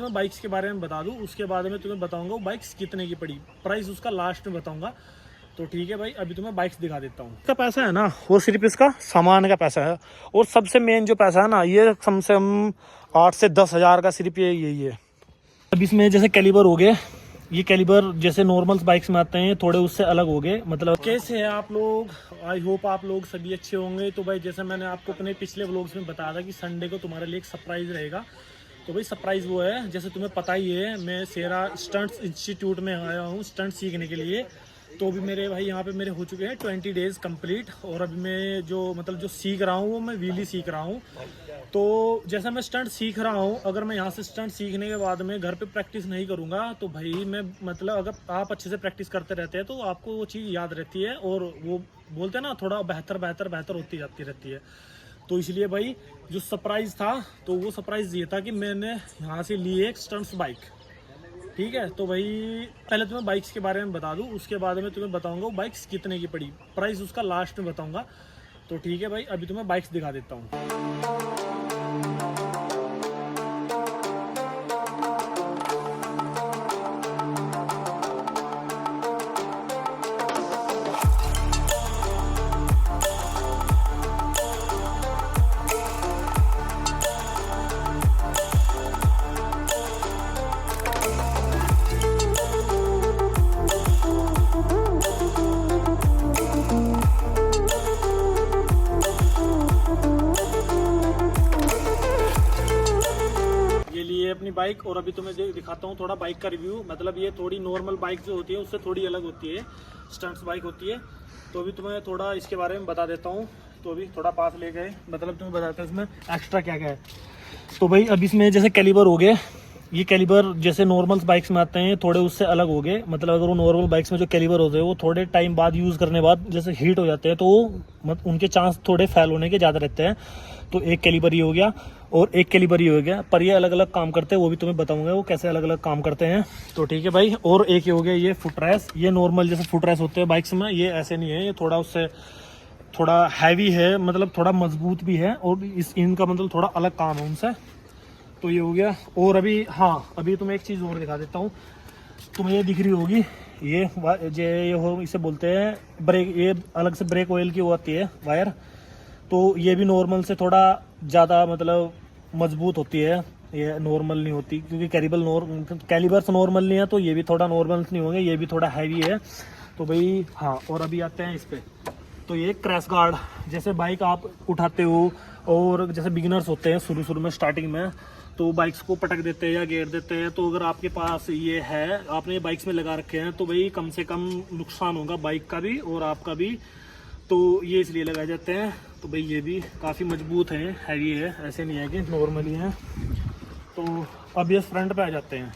मैं बाइक्स के बारे में बता दूं, उसके बाद में तुम्हें बताऊंगा वो बाइक्स कितने की पड़ी, प्राइस उसका लास्ट में बताऊंगा। तो ठीक है भाई, अभी तुम्हें बाइक्स दिखा देता हूँ। इसका पैसा है ना, वो सिर्फ इसका सामान का पैसा है, और सबसे मेन जो पैसा है ना, ये कम से कम 8 से 10 हज़ार का सिर्फ यही है। अब इसमें जैसे कैलिबर हो गए, ये कैलिबर जैसे नॉर्मल बाइक्स में आते हैं, थोड़े उससे अलग हो गए। मतलब कैसे है आप लोग, आई होप आप लोग सभी अच्छे होंगे। तो भाई जैसे मैंने आपको अपने पिछले व्लॉग्स में बताया था कि संडे को तुम्हारे लिए एक सरप्राइज रहेगा। तो भाई सरप्राइज़ वो है, जैसे तुम्हें पता ही है, मैं सेरा स्टंट्स इंस्टीट्यूट में आया हूँ स्टंट सीखने के लिए। तो अभी मेरे भाई यहाँ पे मेरे हो चुके हैं 20 डेज़ कंप्लीट, और अभी मैं जो सीख रहा हूँ वो मैं व्हीली सीख रहा हूँ। तो जैसा मैं स्टंट सीख रहा हूँ, अगर मैं यहाँ से स्टंट सीखने के बाद में घर पे प्रैक्टिस नहीं करूँगा तो भाई मैं मतलब अगर आप अच्छे से प्रैक्टिस करते रहते हैं तो आपको वो चीज़ याद रहती है, और वो बोलते हैं ना थोड़ा बेहतर होती जाती रहती है। तो इसलिए भाई जो सरप्राइज़ था, तो वो सरप्राइज़ ये था कि मैंने यहाँ से ली एक स्टंट्स बाइक। ठीक है, तो भाई पहले तुम्हें बाइक्स के बारे में बता दूं, उसके बाद में तुम्हें बताऊंगा वो बाइक्स कितने की पड़ी, प्राइस उसका लास्ट में बताऊंगा। तो ठीक है भाई, अभी तुम्हें बाइक्स दिखा देता हूँ। ये लिए अपनी बाइक, और अभी तुम्हें दिखाता हूँ थोड़ा बाइक का रिव्यू। मतलब ये थोड़ी नॉर्मल बाइक जो होती है उससे थोड़ी अलग होती है, स्टंट्स बाइक होती है। तो अभी तुम्हें थोड़ा इसके बारे में बता देता हूँ। तो अभी थोड़ा पास ले गए, मतलब तुम्हें बताते हैं इसमें एक्स्ट्रा क्या क्या है। तो भाई अब इसमें जैसे कैलिबर हो गए, ये कैलिबर जैसे नॉर्मल बाइक्स में आते हैं, थोड़े उससे अलग हो गए। मतलब अगर वो नॉर्मल बाइक्स में जो कैलिबर होते हैं वो थोड़े टाइम बाद यूज़ करने बाद जैसे हीट हो जाते हैं, तो उनके चांस थोड़े फेल होने के ज़्यादा रहते हैं। तो एक कैलिबर ये हो गया, और एक कैलिबर ये हो गया, पर ये अलग अलग काम करते हैं, वो भी तुम्हें बताऊंगा वो कैसे अलग अलग काम करते हैं। तो ठीक है भाई, और एक ये हो गया ये फुट रेस। ये नॉर्मल जैसे फुट रेस होते हैं बाइक्स में, ये ऐसे नहीं है, ये थोड़ा उससे थोड़ा हैवी है, मतलब थोड़ा मजबूत भी है, और इनका मतलब थोड़ा अलग काम है उनसे। तो ये हो गया। और अभी हाँ, अभी तुम्हें एक चीज़ और दिखा देता हूँ। तुम्हें ये दिख रही होगी, ये हो इसे बोलते हैं ब्रेक, ये अलग से ब्रेक ऑयल की वो आती है वायर। तो ये भी नॉर्मल से थोड़ा ज़्यादा मतलब मजबूत होती है, ये नॉर्मल नहीं होती, क्योंकि कैलिबर्स नॉर्मल नहीं है, तो ये भी थोड़ा नॉर्मल नहीं होंगे, ये भी थोड़ा हैवी है। तो भाई हाँ, और अभी आते हैं इस पर। तो ये क्रैश गार्ड, जैसे बाइक आप उठाते हो, और जैसे बिगिनर्स होते हैं शुरू में स्टार्टिंग में, तो बाइक्स को पटक देते हैं या गेर देते हैं। तो अगर आपके पास ये है, आपने ये बाइक्स में लगा रखे हैं, तो भाई कम से कम नुकसान होगा बाइक का भी और आपका भी। तो ये इसलिए लगाए जाते हैं। तो भाई ये भी काफ़ी मजबूत है, हैवी है, ऐसे नहीं है कि नॉर्मली है। तो अब ये फ्रंट पे आ जाते हैं।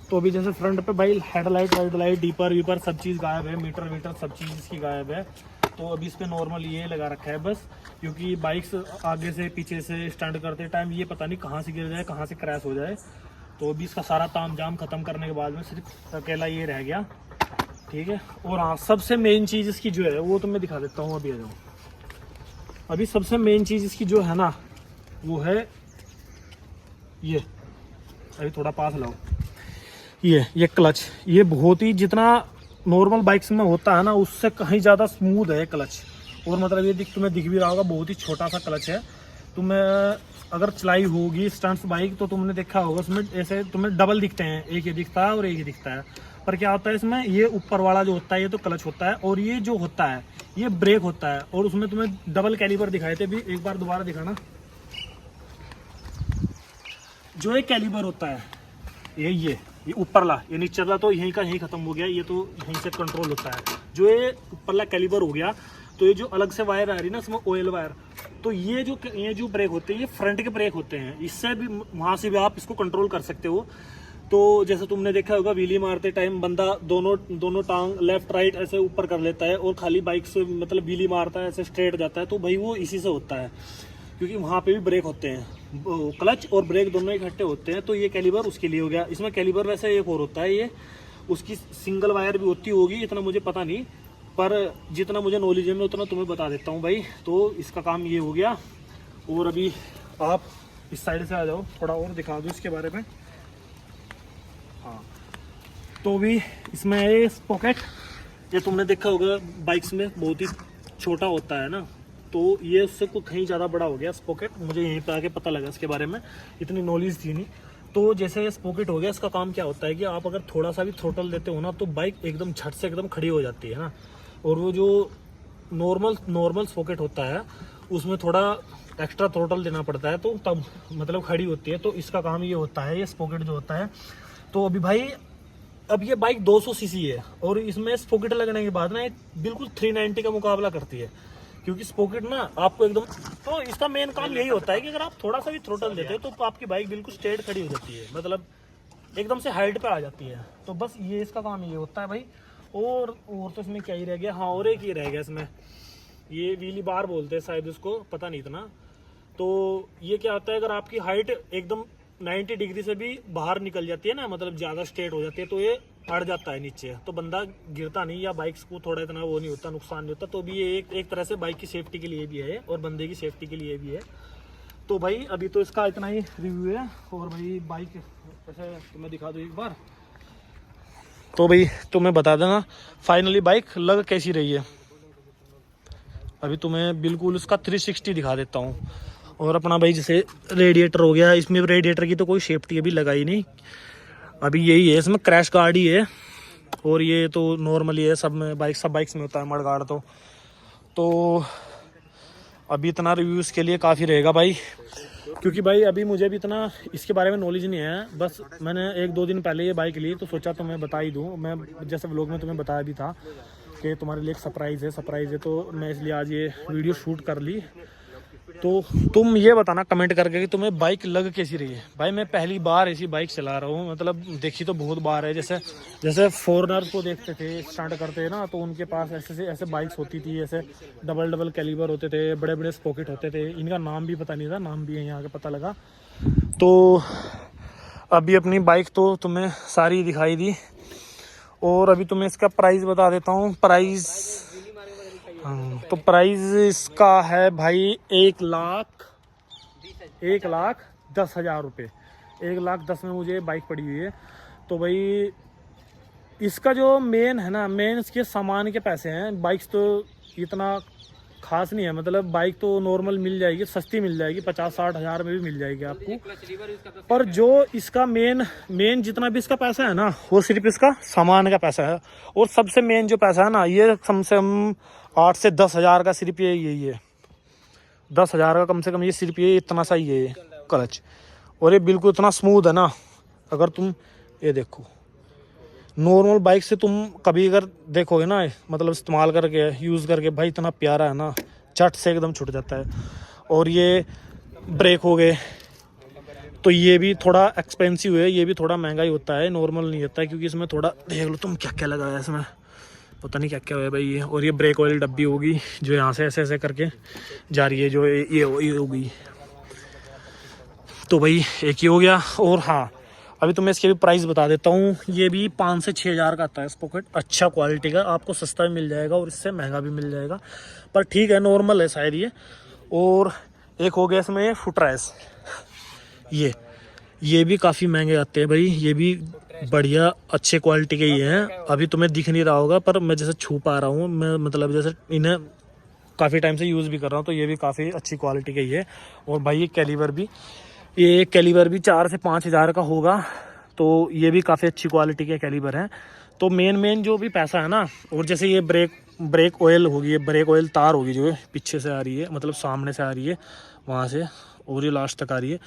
तो अभी जैसे फ्रंट पे भाई हेडलाइट डीपर वीपर सब चीज़ गायब है, मीटर वीटर सब चीज़ इसकी गायब है। तो अभी इस पर नॉर्मल ये लगा रखा है बस, क्योंकि बाइक्स आगे से पीछे से स्टंट करते टाइम ये पता नहीं कहाँ से गिर जाए, कहाँ से क्रैश हो जाए। तो अभी इसका सारा ताम जाम ख़त्म करने के बाद में सिर्फ अकेला ये रह गया। ठीक है, और हाँ, सबसे मेन चीज़ इसकी जो है वो तो मैं दिखा देता हूँ। अभी आ जाओ। अभी सबसे मेन चीज़ इसकी जो है ना, वो है ये, अभी थोड़ा पास लाओ, ये क्लच। ये बहुत ही, जितना नॉर्मल बाइक्स में होता है ना उससे कहीं ज़्यादा स्मूथ है क्लच। और मतलब ये तुम्हें दिख भी रहा होगा, बहुत ही छोटा सा क्लच है। तुम्हें अगर चलाई होगी स्टंट्स बाइक तो तुमने देखा होगा, उसमें ऐसे तुम्हें डबल दिखते हैं, एक ये दिखता है और एक ये दिखता है। पर क्या होता है इसमें, ये ऊपर वाला जो होता है ये तो क्लच होता है, और ये जो होता है ये ब्रेक होता है। और उसमें तुम्हें डबल कैलिबर दिखाए थे भी, एक बार दोबारा दिखाना। जो एक कैलिबर होता है ये ऊपरला, ये नीचला तो यहीं का यहीं खत्म हो गया, ये तो यहीं से कंट्रोल होता है। जो ये ऊपरला कैलिबर हो गया, तो ये जो अलग से वायर आ रही ना इसमें ऑयल वायर, तो ये जो ब्रेक होते हैं ये फ्रंट के ब्रेक होते हैं। इससे भी वहाँ से भी आप इसको कंट्रोल कर सकते हो। तो जैसे तुमने देखा होगा व्हीली मारते टाइम बंदा दोनों टांग लेफ्ट राइट ऐसे ऊपर कर लेता है, और खाली बाइक से मतलब व्हीली मारता है ऐसे स्ट्रेट जाता है, तो भाई वो इसी से होता है, क्योंकि वहाँ पे भी ब्रेक होते हैं, क्लच और ब्रेक दोनों इकट्ठे होते हैं। तो ये कैलिबर उसके लिए हो गया। इसमें कैलिबर वैसे एक और होता है, ये उसकी सिंगल वायर भी होती होगी, इतना मुझे पता नहीं, पर जितना मुझे नॉलेज है मैं उतना तुम्हें बता देता हूँ भाई। तो इसका काम ये हो गया। और अभी आप इस साइड से आ जाओ, थोड़ा और दिखा दो इसके बारे में। हाँ, तो भी इसमें ये पॉकेट, ये तुमने देखा होगा बाइक्स में बहुत ही छोटा होता है ना, तो ये उससे कुछ कहीं ज़्यादा बड़ा हो गया स्पॉकेट। मुझे यहीं पे आके पता लगा इसके बारे में, इतनी नॉलेज थी नहीं। तो जैसे ये स्पॉकेट हो गया, इसका काम क्या होता है कि आप अगर थोड़ा सा भी थ्रोटल देते हो ना तो बाइक एकदम झट से एकदम खड़ी हो जाती है ना। और वो जो नॉर्मल स्पॉकेट होता है उसमें थोड़ा एक्स्ट्रा थ्रोटल देना पड़ता है, तो तब मतलब खड़ी होती है। तो इसका काम ये होता है, ये स्पॉकेट जो होता है। तो अभी भाई अब ये बाइक 200 सीसी है और इसमें स्पॉकेट लगने के बाद ना ये बिल्कुल 390 का मुकाबला करती है, क्योंकि स्पॉकेट ना आपको एकदम, तो इसका मेन काम यही होता है कि अगर आप थोड़ा सा भी थ्रोटल देते हो तो आपकी बाइक बिल्कुल स्ट्रेट खड़ी हो जाती है, मतलब एकदम से हाइट पे आ जाती है। तो बस ये इसका काम ये होता है भाई। और तो इसमें क्या ही रह गया, हाँ और एक ही रह गया इसमें, ये व्हीली बार बोलते हैं शायद उसको, पता नहीं इतना। तो ये क्या होता है, अगर आपकी हाइट एकदम 90 डिग्री से भी बाहर निकल जाती है ना, मतलब ज़्यादा स्ट्रेट हो जाती है, तो ये अड़ जाता है नीचे, तो बंदा गिरता नहीं या बाइक्स को थोड़ा इतना वो नहीं होता, नुकसान नहीं होता। तो भी ये एक तरह से बाइक की सेफ्टी के लिए भी है और बंदे की सेफ्टी के लिए भी है। तो भाई अभी तो इसका इतना ही रिव्यू है। और भाई बाइक ऐसे तुम्हें दिखा दूँ एक बार, तो भाई तुम्हें बता देना फाइनली बाइक लग कैसी रही है। अभी तुम्हें बिल्कुल उसका 360 दिखा देता हूँ। और अपना भाई जैसे रेडिएटर हो गया, इसमें रेडिएटर की तो कोई सेफ्टी अभी लगाई नहीं, अभी यही है, इसमें क्रैश गार्ड ही है। और ये तो नॉर्मली है, सब बाइक्स में होता है मड गार्ड। तो अभी इतना रिव्यू इसके लिए काफ़ी रहेगा भाई, क्योंकि भाई अभी मुझे भी इतना इसके बारे में नॉलेज नहीं है। बस मैंने 1-2 दिन पहले ये बाइक ली तो सोचा तुम्हें बता ही दूँ। मैं जैसे व्लॉग में तुम्हें बताया भी था कि तुम्हारे लिए एक सरप्राइज़ है, तो मैं इसलिए आज ये वीडियो शूट कर ली। तो तुम ये बताना कमेंट करके कि तुम्हें बाइक लग कैसी रही है। भाई मैं पहली बार ऐसी बाइक चला रहा हूँ, मतलब देखी तो बहुत बार है, जैसे फॉरेनर को देखते थे स्टंट करते ना, तो उनके पास ऐसे बाइक्स होती थी, ऐसे डबल कैलिबर होते थे, बड़े बड़े स्पॉकेट होते थे। इनका नाम भी पता नहीं था, नाम भी यहाँ के पता लगा। तो अभी अपनी बाइक तो तुम्हें सारी दिखाई दी, और अभी तुम्हें इसका प्राइस बता देता हूँ। तो प्राइस इसका है भाई 1,10,000 रुपये। 1,10,000 में मुझे बाइक पड़ी हुई है। तो भाई इसका जो मेन है ना, मेन इसके सामान के पैसे हैं। बाइक्स तो इतना खास नहीं है, मतलब बाइक तो नॉर्मल मिल जाएगी, सस्ती मिल जाएगी, 50-60 हज़ार में भी मिल जाएगी आपको। पर जो इसका मेन जितना भी इसका पैसा है ना, वो सिर्फ इसका सामान का पैसा है। और सबसे मेन जो पैसा है ना, ये कम से कम 8 से 10 हज़ार का सिर्फ यही है। 10 हज़ार का कम से कम ये सिर्फ ये इतना सा ही है क्लच। और ये बिल्कुल इतना स्मूथ है ना, अगर तुम ये देखो नॉर्मल बाइक से तुम कभी अगर देखोगे ना, मतलब इस्तेमाल करके यूज़ करके, भाई इतना प्यारा है ना, झट से एकदम छूट जाता है। और ये ब्रेक हो गए, तो ये भी थोड़ा एक्सपेंसिव है, ये भी थोड़ा महंगा ही होता है, नॉर्मल नहीं होता है, क्योंकि इसमें थोड़ा देख लो तुम क्या क्या लगा है इसमें, पता नहीं क्या क्या है भाई ये। और ये ब्रेक ऑयल डब्बी होगी जो यहाँ से ऐसे करके जा रही है, जो ये होगी। तो भाई एक ही हो गया। और हाँ, अभी तो मैं इसके भी प्राइस बता देता हूँ। ये भी 5 से 6 हज़ार का आता है स्पॉकेट, अच्छा क्वालिटी का, आपको सस्ता भी मिल जाएगा और इससे महंगा भी मिल जाएगा, पर ठीक है, नॉर्मल है शायद ये। और एक हो गया इसमें फुट रेस, ये भी काफ़ी महंगे आते हैं भाई, ये भी बढ़िया अच्छे क्वालिटी के ही हैं। अभी तुम्हें दिख नहीं रहा होगा, पर मैं जैसे छू पा रहा हूँ, मैं मतलब जैसे इन्हें काफ़ी टाइम से यूज़ भी कर रहा हूँ, तो ये भी काफ़ी अच्छी क्वालिटी का ही है। और भाई ये कैलिबर भी 4 से 5 हज़ार का होगा, तो ये भी काफ़ी अच्छी क्वालिटी के कैलिबर हैं। तो मेन जो भी पैसा है ना, और जैसे ये ब्रेक ऑयल होगी, ये ब्रेक ऑयल तार होगी जो पीछे से आ रही है, मतलब सामने से आ रही है वहाँ से, और ये लास्ट तक आ रही है,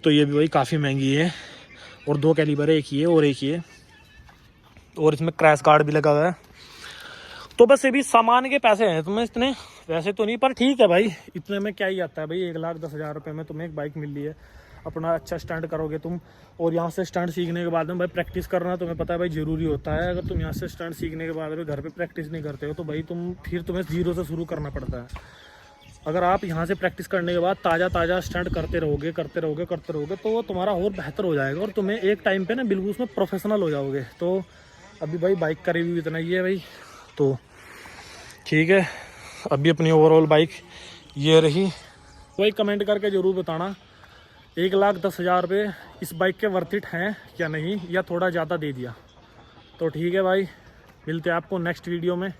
तो ये भी भाई काफ़ी महंगी है। और 2 कैलिबर है, एक ही है और एक ही है, और इसमें क्रैश गार्ड भी लगा हुआ है। तो बस ये भी सामान के पैसे हैं, तुम्हें इतने वैसे तो नहीं, पर ठीक है भाई, इतने में क्या ही आता है भाई। 1,10,000 रुपये में तुम्हें एक बाइक मिल रही है, अपना अच्छा स्टंट करोगे तुम। और यहाँ से स्टंट सीखने के बाद में भाई प्रैक्टिस करना तुम्हें पता है भाई ज़रूरी होता है। अगर तुम यहाँ से स्टंट सीखने के बाद में घर पे प्रैक्टिस नहीं करते हो, तो भाई फिर तुम्हें ज़ीरो से शुरू करना पड़ता है। अगर आप यहाँ से प्रैक्टिस करने के बाद ताज़ा स्टंट करते रहोगे, तो वो तुम्हारा और बेहतर हो जाएगा, और तुम्हें एक टाइम पे ना बिल्कुल उसमें प्रोफेशनल हो जाओगे। तो अभी भाई बाइक का रिव्यू इतना ही है भाई, तो ठीक है। अभी अपनी ओवरऑल बाइक ये रही। कोई कमेंट करके ज़रूर बताना 1,10,000 रुपये इस बाइक के वर्थ इट हैं या नहीं, या थोड़ा ज़्यादा दे दिया। तो ठीक है भाई, मिलते हैं आपको नेक्स्ट वीडियो में।